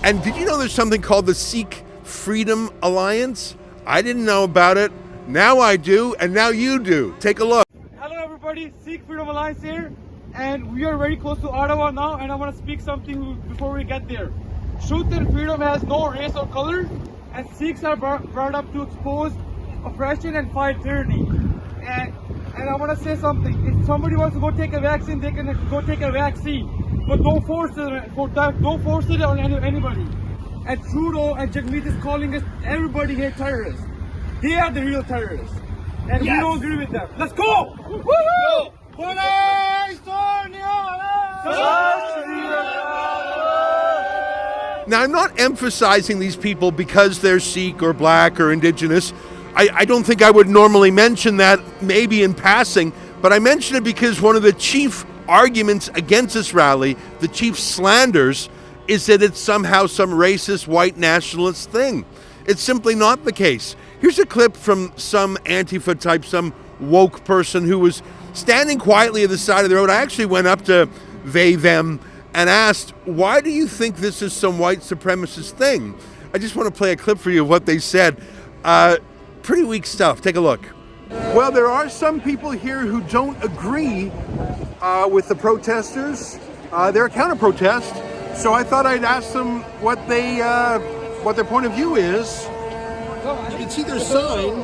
And did you know there's something called the Sikh Freedom Alliance? I didn't know about it. Now I do, and now you do. Take a look. Hello everybody, Sikh Freedom Alliance here, and we are very close to Ottawa now, and I want to speak something before we get there. Truth and freedom has no race or color, and Sikhs are brought up to expose oppression and fight tyranny. And I want to say something. If somebody wants to go take a vaccine, they can go take a vaccine, but don't force it on anybody. And Trudeau and Jagmeet is calling us, everybody here, terrorists. They are the real terrorists, and we don't agree with them. Let's go! Woo-hoo! Now, I'm not emphasizing these people because they're Sikh or black or indigenous. I don't think I would normally mention that, maybe in passing, but I mention it because one of the chief arguments against this rally, the chief slanders, is that it's somehow some racist white nationalist thing. It's simply not the case. Here's a clip from some Antifa type, some woke person who was standing quietly at the side of the road. I actually went up to they, them, and asked, why do you think this is some white supremacist thing? I just want to play a clip for you of what they said. Pretty weak stuff. Take a look. Well, there are some people here who don't agree with the protesters. They're a counter-protest, so I thought I'd ask them what their point of view is. You can see their sign.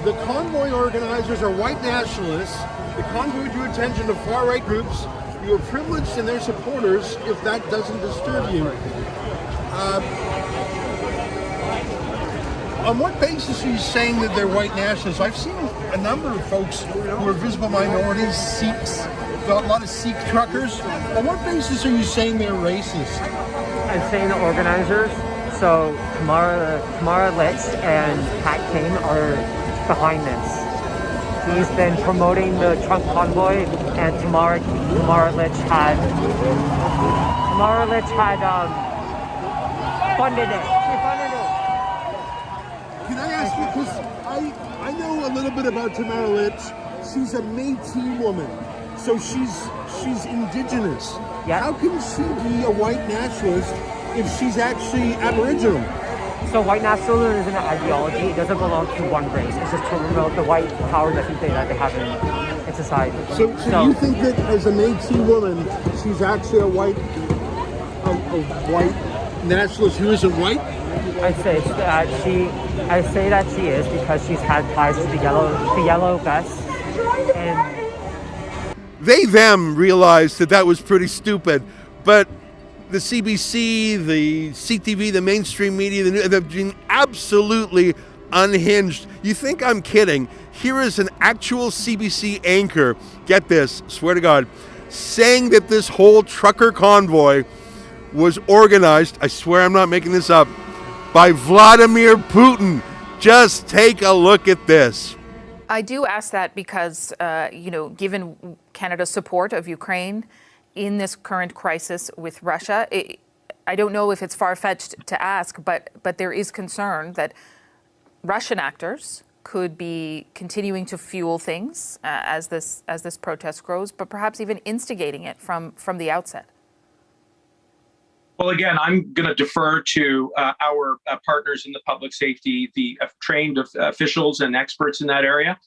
The convoy organizers are white nationalists. The convoy drew attention to far-right groups. You are privileged in their supporters if that doesn't disturb you. On what basis are you saying that they're white nationalists? I've seen a number of folks who are visible minorities, Sikhs, a lot of Sikh truckers. On what basis are you saying they're racist? I'm saying the organizers. So Tamara Litch and Pat Kane are behind this. He's been promoting the trunk convoy, and Tamara Litch had funded it. She funded it. Can I ask you, because I know a little bit about Tamara Litch. She's a Métis woman, so she's indigenous. Yep. How can she be a white nationalist if she's actually Aboriginal? So white nationalism isn't an ideology. It doesn't belong to one race. It's just to promote the white power that they have in society. So you think that as a Métis woman, she's actually a white nationalist who isn't white? I say that she is because she's had ties to the yellow vest. And They, them realized that was pretty stupid, but the CBC, the CTV, the mainstream media, they've been absolutely unhinged. You think I'm kidding? Here is an actual CBC anchor, get this, swear to God, saying that this whole trucker convoy was organized, I swear I'm not making this up, by Vladimir Putin. Just take a look at this. I do ask that because, given Canada's support of Ukraine in this current crisis with Russia, I don't know if it's far-fetched to ask, but there is concern that Russian actors could be continuing to fuel things as this protest grows, but perhaps even instigating it from the outset. Well, again, I'm going to defer to our partners in the public safety, the trained officials and experts in that area.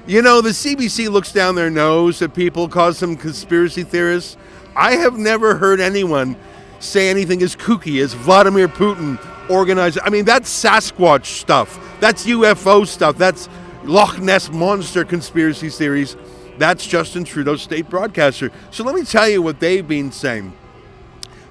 You know, the CBC looks down their nose at people, calls them conspiracy theorists. I have never heard anyone say anything as kooky as Vladimir Putin organized. I mean, that's Sasquatch stuff. That's UFO stuff. That's Loch Ness Monster conspiracy theories. That's Justin Trudeau's state broadcaster. So let me tell you what they've been saying.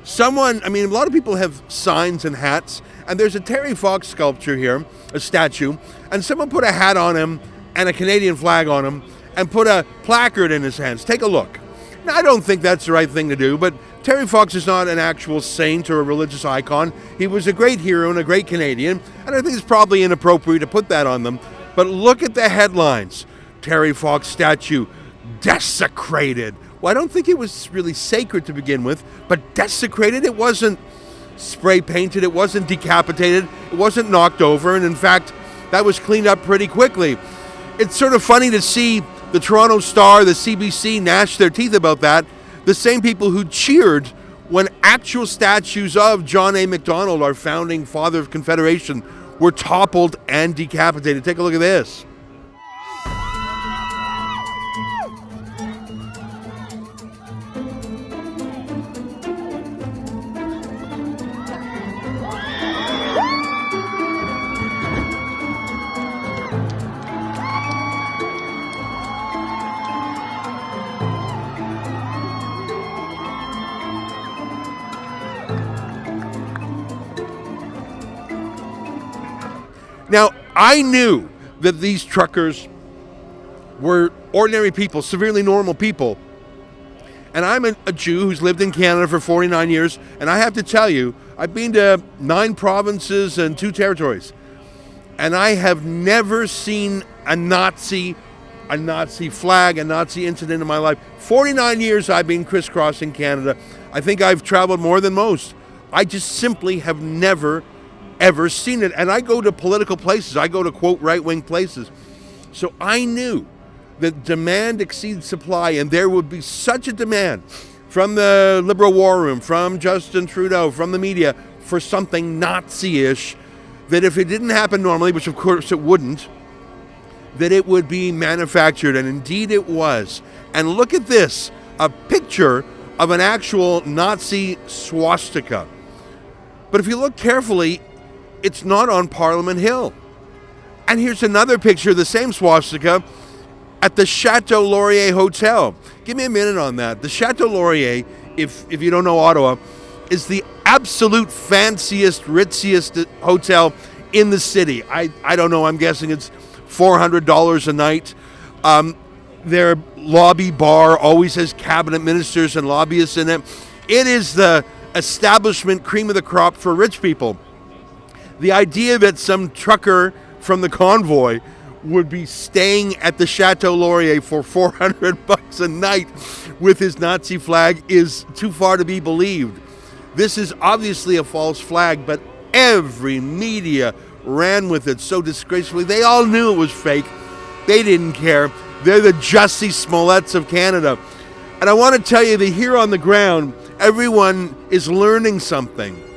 A lot of people have signs and hats, and there's a Terry Fox sculpture here, a statue, and someone put a hat on him and a Canadian flag on him and put a placard in his hands. Take a look. Now, I don't think that's the right thing to do, but Terry Fox is not an actual saint or a religious icon. He was a great hero and a great Canadian, and I think it's probably inappropriate to put that on them. But look at the headlines. Terry Fox statue desecrated. Well, I don't think it was really sacred to begin with, but desecrated, it wasn't spray painted, it wasn't decapitated, it wasn't knocked over, and in fact, that was cleaned up pretty quickly. It's sort of funny to see the Toronto Star, the CBC gnash their teeth about that. The same people who cheered when actual statues of John A. Macdonald, our founding father of Confederation, were toppled and decapitated. Take a look at this. Now, I knew that these truckers were ordinary people, severely normal people. And I'm a Jew who's lived in Canada for 49 years, and I have to tell you, I've been to 9 provinces and 2 territories, and I have never seen a Nazi flag, a Nazi incident in my life. 49 years I've been crisscrossing Canada. I think I've traveled more than most. I just simply have never ever seen it. And I go to political places. I go to, quote, right-wing places. So I knew that demand exceeds supply, and there would be such a demand from the Liberal War Room, from Justin Trudeau, from the media, for something Nazi-ish, that if it didn't happen normally, which of course it wouldn't, that it would be manufactured, and indeed it was. And look at this, a picture of an actual Nazi swastika. But if you look carefully, it's not on Parliament Hill. And here's another picture of the same swastika at the Chateau Laurier Hotel. Give me a minute on that. The Chateau Laurier, if you don't know Ottawa, is the absolute fanciest, ritziest hotel in the city. I don't know, I'm guessing it's $400 a night. Their lobby bar always has cabinet ministers and lobbyists in it. It is the establishment cream of the crop for rich people. The idea that some trucker from the convoy would be staying at the Chateau Laurier for $400 a night with his Nazi flag is too far to be believed. This is obviously a false flag, but every media ran with it so disgracefully. They all knew it was fake. They didn't care. They're the Jussie Smolletts of Canada. And I want to tell you that here on the ground, everyone is learning something.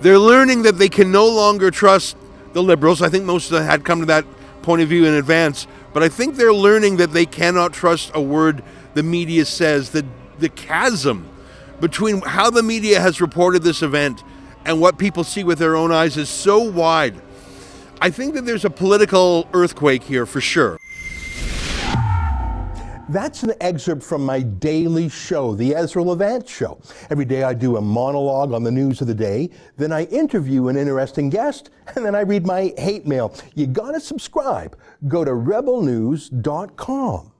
They're learning that they can no longer trust the Liberals. I think most of them had come to that point of view in advance. But I think they're learning that they cannot trust a word the media says. The chasm between how the media has reported this event and what people see with their own eyes is so wide. I think that there's a political earthquake here for sure. That's an excerpt from my daily show, The Ezra Levant Show. Every day I do a monologue on the news of the day, then I interview an interesting guest, and then I read my hate mail. You gotta subscribe. Go to rebelnews.com.